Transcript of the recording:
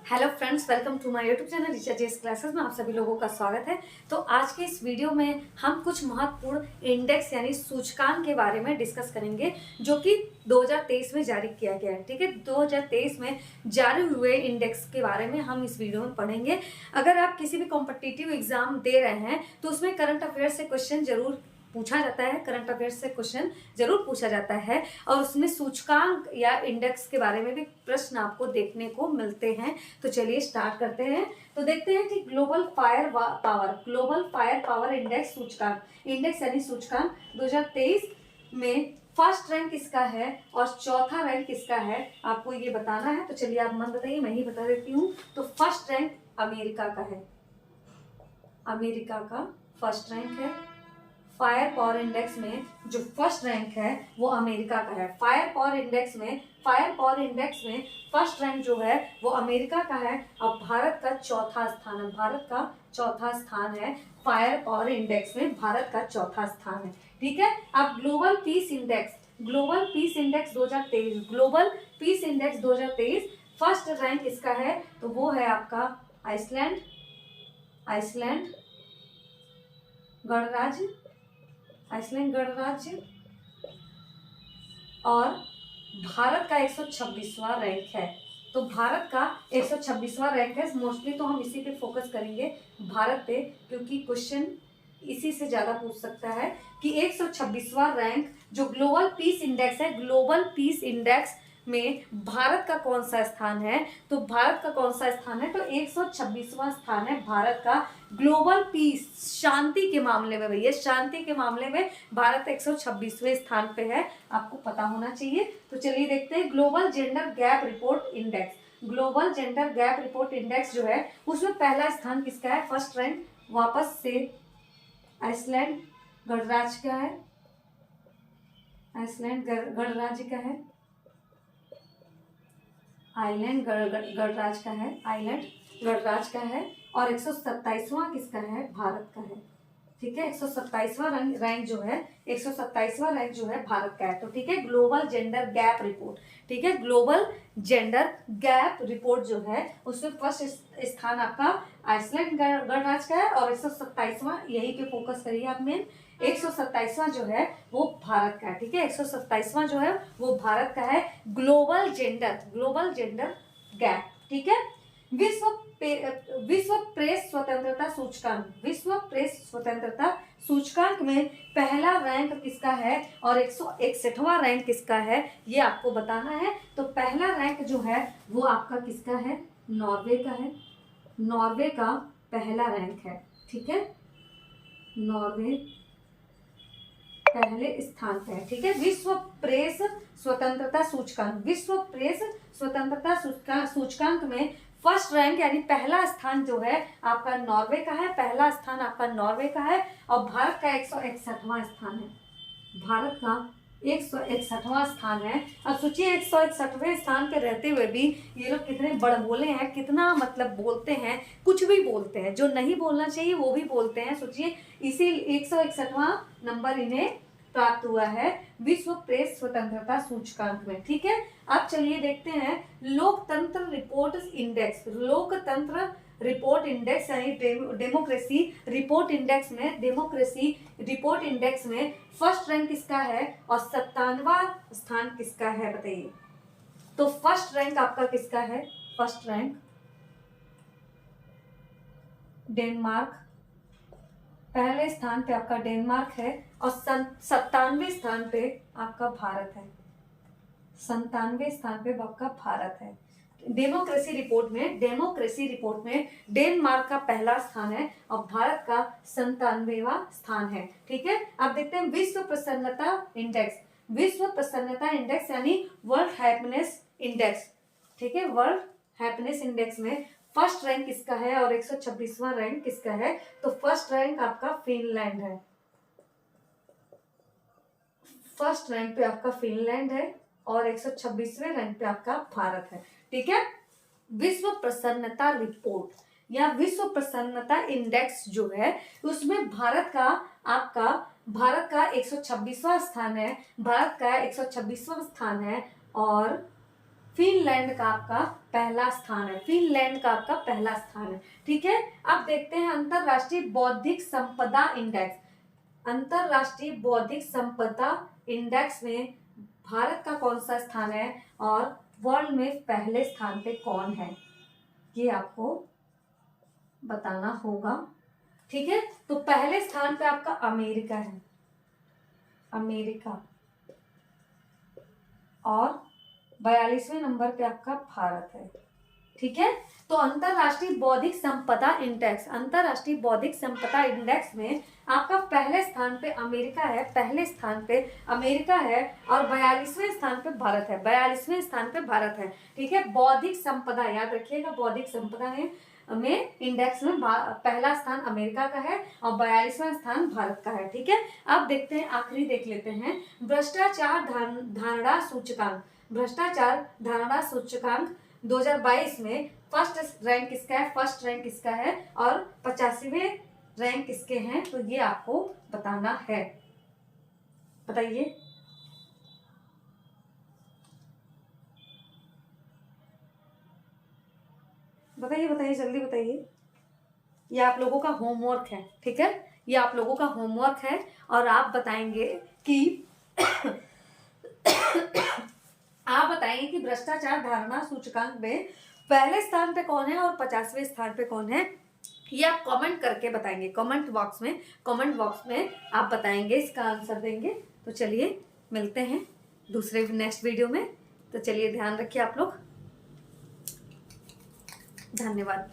Hello friends, welcome to my YouTube channel Richa जेस classes में आप सभी लोगों का स्वागत है। तो आज के इस वीडियो में हम कुछ महत्वपूर्ण इंडेक्स यानी सूचकांक के बारे में डिस्कस करेंगे जो कि 2023 में जारी किया गया है। ठीक है, 2023 में जारी हुए इंडेक्स के बारे में हम इस वीडियो में पढ़ेंगे। अगर आप किसी भी कॉम्पिटिटिव एग्जाम दे रहे हैं तो उसमें करंट अफेयर से क्वेश्चन जरूर पूछा जाता है, करंट अफेयर से क्वेश्चन जरूर पूछा जाता है और उसमें सूचकांक या इंडेक्स के बारे में भी प्रश्न आपको देखने को मिलते हैं। तो चलिए स्टार्ट करते हैं। तो देखते हैं कि ग्लोबल फायर पावर इंडेक्स सूचकांक, इंडेक्स यानी सूचकांक 2023 में फर्स्ट रैंक किसका है और चौथा रैंक किसका है, आपको ये बताना है। तो चलिए आप मन बताइए, मैं ही बता देती हूँ। तो फर्स्ट रैंक अमेरिका का है, अमेरिका का फर्स्ट रैंक है। फायर पावर इंडेक्स में जो फर्स्ट रैंक है वो अमेरिका का है। फायर पावर इंडेक्स में फर्स्ट रैंक जो है वो अमेरिका का है और भारत का चौथा स्थान है। भारत का चौथा स्थान है फायर पावर इंडेक्स में, भारत का चौथा स्थान है। ठीक है, अब global peace index 2023 first rank इसका है तो वो है आपका आइसलैंड गणराज्य और भारत का 126वां रैंक है। तो भारत का 126वां रैंक है। मोस्टली तो हम इसी पे फोकस करेंगे, भारत पे, क्योंकि क्वेश्चन इसी से ज्यादा पूछ सकता है कि 126वां रैंक जो ग्लोबल पीस इंडेक्स है, ग्लोबल पीस इंडेक्स में भारत का कौन सा स्थान है। तो भारत का कौन सा स्थान है, तो 126वां स्थान है भारत का ग्लोबल पीस, शांति के मामले में। भैया शांति के मामले में भारत 126वें स्थान पे है, आपको पता होना चाहिए। तो चलिए देखते हैं global gender gap report index जो है उसमें पहला स्थान किसका है, फर्स्ट रैंक वापस से आइसलैंड गणराज्य का है, आइसलैंड गणराज्य का है, आइलैंड गणराज्य का है और 127वां किसका है, भारत का है। ठीक है, 127वां रैंक जो है 127वां रैंक जो है भारत का है। तो ठीक है, ग्लोबल जेंडर गैप रिपोर्ट, ठीक है, ग्लोबल जेंडर गैप रिपोर्ट जो है उसमें फर्स्ट स्थान आपका आइसलैंड गणराज्य का है और 127वां, यही पे फोकस करिए आप मेन, 127वां जो है वो भारत का है। ठीक है, 127वां जो है वो भारत का है, ग्लोबल जेंडर गैप। ठीक है, विश्व प्रेस स्वतंत्रता सूचकांक में पहला रैंक किसका है और 161वां रैंक किसका है, ये आपको बताना है। तो पहला रैंक जो है वो आपका किसका है, नॉर्वे का है, नॉर्वे का पहला रैंक है। ठीक है, नॉर्वे पहले स्थान पे है। ठीक है, विश्व प्रेस स्वतंत्रता सूचकांक में फर्स्ट रैंक यानी पहला स्थान जो है आपका नॉर्वे का है, पहला स्थान आपका नॉर्वे का है और भारत का 161वां स्थान है, भारत का 161वां स्थान है। अब सोचिए 161वें स्थान पे रहते हुए भी ये लोग कितने बड़बोले हैं, कितना मतलब बोलते हैं, कुछ भी बोलते हैं, जो नहीं बोलना चाहिए वो भी बोलते हैं। सोचिए इसी 161वां नंबर इन्हें प्राप्त हुआ है विश्व प्रेस स्वतंत्रता सूचकांक में। ठीक है, अब चलिए देखते हैं लोकतंत्र रिपोर्ट इंडेक्स यानी डेमोक्रेसी रिपोर्ट इंडेक्स में फर्स्ट रैंक किसका है और 57वां स्थान किसका है, बताइए। तो फर्स्ट रैंक आपका किसका है, फर्स्ट रैंक डेनमार्क, पहले स्थान पे आपका डेनमार्क है और 97वें स्थान पे आपका भारत है, 97वें स्थान पे आपका भारत है। डेमोक्रेसी रिपोर्ट में डेनमार्क का पहला स्थान है और भारत का 97वां स्थान है। ठीक है, अब देखते हैं विश्व प्रसन्नता इंडेक्स यानी वर्ल्ड हैप्पीनेस इंडेक्स। ठीक है, वर्ल्ड हैप्पीनेस इंडेक्स में फर्स्ट रैंक किसका है और 126वां रैंक किसका है। तो फर्स्ट रैंक आपका फिनलैंड है, फर्स्ट रैंक पे आपका फिनलैंड है और 126वें रैंक पे आपका भारत है। ठीक है, विश्व प्रसन्नता रिपोर्ट या विश्व प्रसन्नता इंडेक्स जो है उसमें भारत का 126वां स्थान है, भारत का 126वां स्थान है और फिनलैंड का आपका पहला स्थान है, फिनलैंड का आपका पहला स्थान है। ठीक है, अब देखते हैं अंतरराष्ट्रीय बौद्धिक संपदा इंडेक्स। अंतरराष्ट्रीय बौद्धिक संपदा इंडेक्स में भारत का कौन सा स्थान है और वर्ल्ड में पहले स्थान पे कौन है, ये आपको बताना होगा। ठीक है, तो पहले स्थान पे आपका अमेरिका है, अमेरिका, और 42वें नंबर पे आपका भारत है। ठीक है, तो अंतरराष्ट्रीय बौद्धिक संपदा इंडेक्स, अंतरराष्ट्रीय बौद्धिक संपदा इंडेक्स में आपका पहले स्थान पे अमेरिका है, पहले स्थान पे अमेरिका है, और 42वें स्थान पे भारत है, 42वें स्थान पे भारत है। ठीक है, बौद्धिक संपदा याद रखिएगा, बौद्धिक संपदा में इंडेक्स में पहला स्थान अमेरिका का है और 42वां स्थान भारत का है। ठीक है, अब देखते हैं, आखिरी देख लेते हैं, भ्रष्टाचार धारणा सूचकांक। भ्रष्टाचार धारणा सूचकांक 2022 में फर्स्ट रैंक किसका है, फर्स्ट रैंक किसका है और 85वें रैंक किसके हैं, तो ये आपको बताना है। बताइए, बताइए बताइए, जल्दी बताइए। ये आप लोगों का होमवर्क है। ठीक है, ये आप लोगों का होमवर्क है और आप बताएंगे कि आप बताएंगे कि भ्रष्टाचार धारणा सूचकांक में पहले स्थान पे कौन है और 50वें स्थान पे कौन है, ये आप कमेंट करके बताएंगे, कमेंट बॉक्स में आप बताएंगे, इसका आंसर देंगे। तो चलिए मिलते हैं दूसरे नेक्स्ट वीडियो में। तो चलिए ध्यान रखिए आप लोग, धन्यवाद।